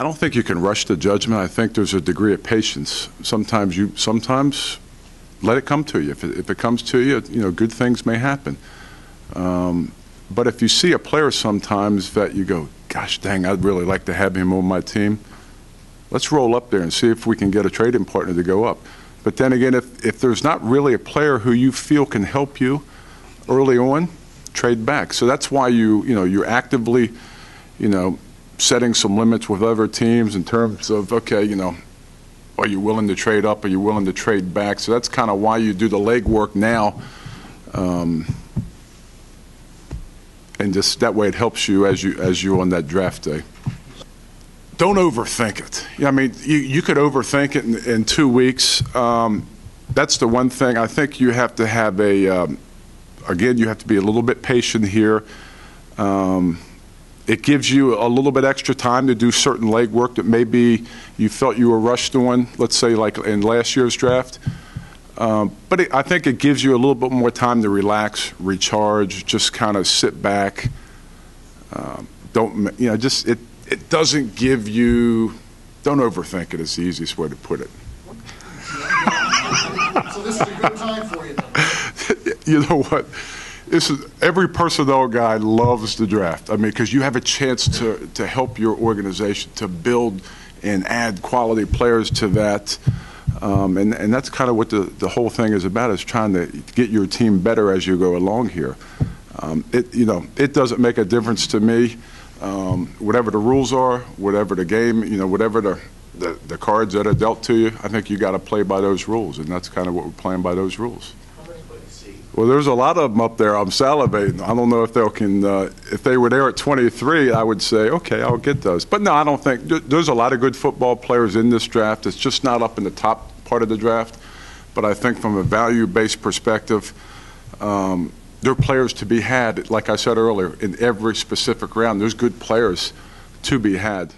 I don't think you can rush the judgment. I think there's a degree of patience. Sometimes let it come to you. If it comes to you, good things may happen. But if you see a player sometimes that you go, gosh dang, I'd really like to have him on my team, let's roll up there and see if we can get a trading partner to go up. But then again, if there's not really a player who you feel can help you early on, trade back. So that's why you're actively, setting some limits with other teams in terms of, okay, are you willing to trade up? Are you willing to trade back? So that's kind of why you do the legwork now. And just that way it helps you as you're on that draft day. Don't overthink it. You could overthink it in 2 weeks. That's the one thing. I think you have to have again, you have to be a little bit patient here. It gives you a little bit extra time to do certain legwork that maybe you felt you were rushed on, let's say like in last year's draft. But I think it gives you a little bit more time to relax, recharge, just kind of sit back. It doesn't give you, don't overthink it is the easiest way to put it. So this is a good time for you then. You know what? Every personnel guy loves the draft. Because you have a chance to help your organization, to build and add quality players to that. And that's kind of what the whole thing is about, is trying to get your team better as you go along here. It doesn't make a difference to me. Whatever the rules are, whatever the game, whatever the cards that are dealt to you, I think you got to play by those rules, and that's kind of what we're playing by those rules. Well, there's a lot of them up there. I'm salivating. I don't know if if they were there at 23, I would say, okay, I'll get those. But no, I don't think there's a lot of good football players in this draft. It's just not up in the top part of the draft. But I think from a value-based perspective, there are players to be had, like I said earlier, in every specific round. There's good players to be had.